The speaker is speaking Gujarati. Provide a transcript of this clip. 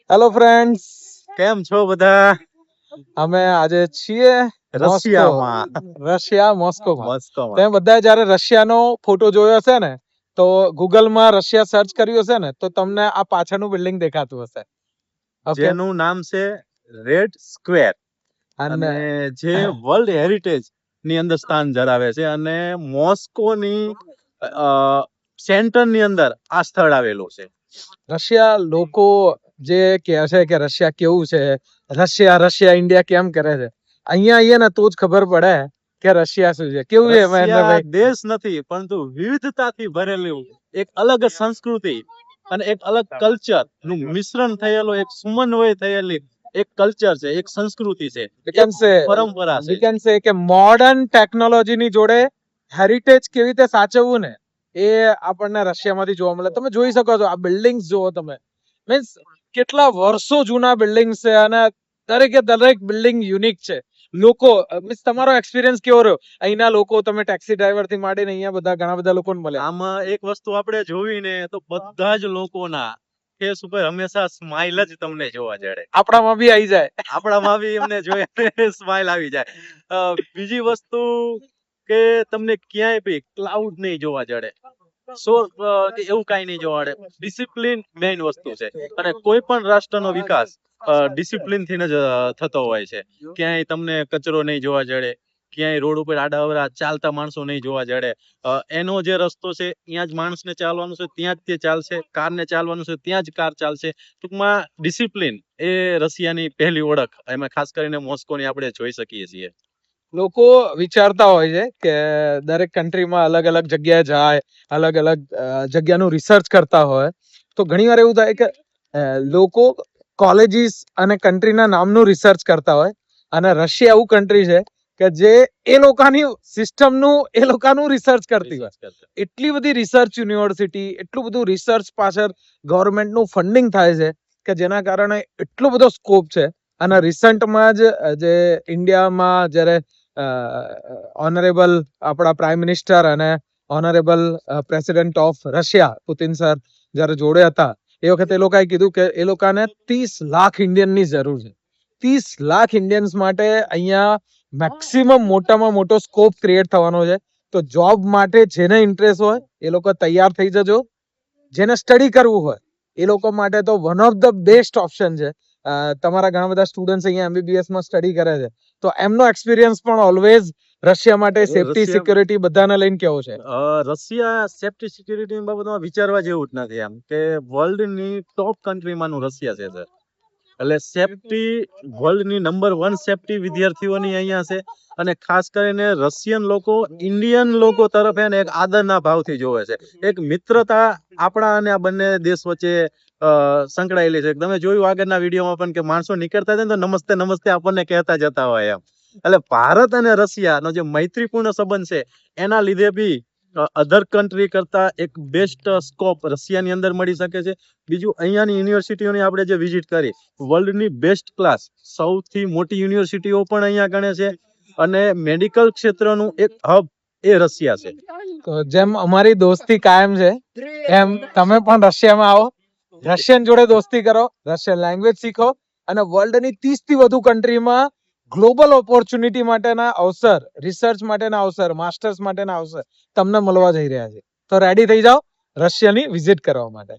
હેલો ફ્રેન્ડ્સ, કેમ છો બધા? અમે આજે છીએ રશિયામાં. મોસ્કોમાં. મોસ્કોમાં. તમે બધા જ્યારે રશિયાનો ફોટો જોયો હશે ને, તો ગૂગલમાં રશિયા સર્ચ કર્યું હશે ને, તો તમને આ પાછળનું બિલ્ડિંગ દેખાતું હશે. ઓકે, જેનું નામ છે રેડ સ્ક્વેર અને અને જે વર્લ્ડ હેરિટેજ ની અંદર સ્થાન ધરાવે છે અને મોસ્કોની સેન્ટર ની અંદર આ સ્થળ આવેલું છે. રશિયા લોકો જે કહે છે કે રશિયા કેવું છે, રશિયા ઇન્ડિયા કેમ કરે છે, અહીંયા આવીએ ને તો જ ખબર પડે કે રશિયા શું છે, કેવું છે રશિયા મહેન્દ્રભાઈ? દેશ નથી, પરંતુ વિવિધતાથી ભરેલું એક અલગ સંસ્કૃતિ અને એક અલગ કલ્ચર નું મિશ્રણ થયેલું એક સમન્વય થયેલી એક કલ્ચર છે, એક સંસ્કૃતિ છે, પરંપરા છે. વી કેન સે કે મોડર્ન ટેકનોલોજીની જોડે હેરિટેજ કેવી રીતે સાચવવું ને, એ આપણને રશિયામાંથી જોવા મળે. તમે જોઈ શકો છો, આ બિલ્ડિંગ્સ જુઓ તમે, મીન્સ કેટલા વર્ષો જૂના બિલ્ડિંગ્સ છે અને દરેકે દરેક બિલ્ડિંગ યુનિક છે. લોકો મીન્સ તમારો એક્સપિરિયન્સ કેવો રહ્યો? અહીંના લોકો, તમે ટેક્સી ડ્રાઈવર થી માંડીને અહીંયા બધા ઘણા બધા લોકોને મળ્યા. આમાં એક વસ્તુ આપણે જોઈને તો બધા જ લોકોના ફેસ ઉપર હંમેશા સ્માઇલ જ તમને જોવા જડે. આપણામાં બી આવી જાય. આપણામાં બી એમને જોઈને સ્માઇલ આવી જાય. બીજી વસ્તુ કે તમને ક્યાંય બી ક્લાઉડ નહીં જોવા જડે. એવું કાંઈ નહીં જોવા મળે. ડિસિપ્લિન મેઇન વસ્તુ છે અને કોઈ પણ રાષ્ટ્રનો વિકાસ ડિસિપ્લિન થી જ થતો હોય છે. ક્યાંય તમને કચરો નહીં જોવા જડે, ક્યાંય રોડ ઉપર આડાઅવળા ચાલતા માણસો નહીં જોવા જડે. એનો જે રસ્તો છે ત્યાં જ માણસને ચાલવાનું છે, ત્યાં જ તે ચાલશે. કારને ચાલવાનું છે, ત્યાં જ કાર ચાલશે. ટૂંકમાં ડિસિપ્લિન એ રશિયાની પહેલી ઓળખ, એમાં ખાસ કરીને મોસ્કોની આપણે જોઈ શકીએ છીએ. લોકો વિચારતા હોય છે કે દરેક કન્ટ્રીમાં અલગ અલગ જગ્યાએ જાય, અલગ અલગ જગ્યાનું રિસર્ચ કરતા હોય, તો ઘણીવાર એવું થાય કે લોકો કોલેજીસ અને કન્ટ્રીના નામનું રિસર્ચ કરતા હોય, અને રશિયા એવું કન્ટ્રી છે કે જે એ લોકોની સિસ્ટમનું એ લોકોનું રિસર્ચ કરતી હોય. એટલી બધી રિસર્ચ યુનિવર્સિટી, એટલું બધું રિસર્ચ પાછળ ગવર્મેન્ટનું ફંડિંગ થાય છે કે જેના કારણે એટલો બધો સ્કોપ છે. અને રિસન્ટમાં જ જે ઇન્ડિયામાં જ્યારે ઓનરેબલ આપણા પ્રાઇમ મિનિસ્ટર અને honourable president of Russia Putin sir જ્યારે જોડે હતા, એ વખતે એ લોકોએ કીધું કે એ લોકોને 30 લાખ ઇન્ડિયનની જરૂર છે. 30 લાખ ઇન્ડિયન્સ માટે અહીંયા મેક્સિમમ મોટામાં મોટો સ્કોપ ક્રિએટ થવાનો છે. તો જોબ માટે જેને ઇન્ટરેસ્ટ હોય એ લોકો તૈયાર થઈ જજો. જેને સ્ટડી કરવું હોય એ લોકો માટે તો one of the best option છે. તમારા ઘણા બધા સ્ટુડન્ટ્સ અહીંયા MBBS માં સ્ટડી કરે છે, તો એમનો એક્સપિરિયન્સ પણ ઓલવેઝ રશિયા માટે સેફટી સિક્યોરિટી બધાને લઈને કેવો છે? રશિયા સેફટી સિક્યોરિટી બાબતમાં વિચારવા જેવું જ નથી. એમ કે વર્લ્ડની ટોપ કન્ટ્રીમાંનું રશિયા છે સર. એટલે સેફટી વર્લ્ડની નંબર 1 સેફટી વિદ્યાર્થીઓની અહીંયા છે. અને ખાસ કરીને રશિયન લોકો ઇન્ડિયન લોકો તરફ એને એક આદરના ભાવથી જોવે છે. એક મિત્રતા આપણા અને આ બંને દેશ વચ્ચે સંકળાયેલી છે. તમે જોયું આગળના વિડીયોમાં પણ કે માણસો નીકળતા જાય ને તો નમસ્તે નમસ્તે આપણને કહેતા જતા હોય એમ. એટલે ભારત અને રશિયાનો જે મૈત્રીપૂર્ણ સંબંધ છે એના લીધે બી અધર કન્ટ્રી કરતા એક બેસ્ટ સ્કોપ રશિયાની અંદર મળી શકે છે. બીજું, અહીંયાની યુનિવર્સિટીઓની આપણે જે વિઝિટ કરી, વર્લ્ડની બેસ્ટ ક્લાસ, સૌથી મોટી યુનિવર્સિટીઓ પણ અહીંયા ગણે છે. અને મેડિકલ ક્ષેત્રનું એક હબ એ રશિયા છે. તો જેમ અમારી દોસ્તી કાયમ છે, એમ તમે પણ રશિયામાં આવો, રશિયન જોડે દોસ્તી કરો, રશિયન લેંગ્વેજ શીખો, અને વર્લ્ડની 30 થી વધુ કન્ટ્રીમાં ગ્લોબલ ઓપોર્ચ્યુનિટી માટેના અવસર, રિસર્ચ માટેના અવસર, માસ્ટર્સ માટેના અવસર તમને મળવા જઈ રહ્યા છે. તો રેડી થઈ જાઓ રશિયાની વિઝિટ કરવા માટે.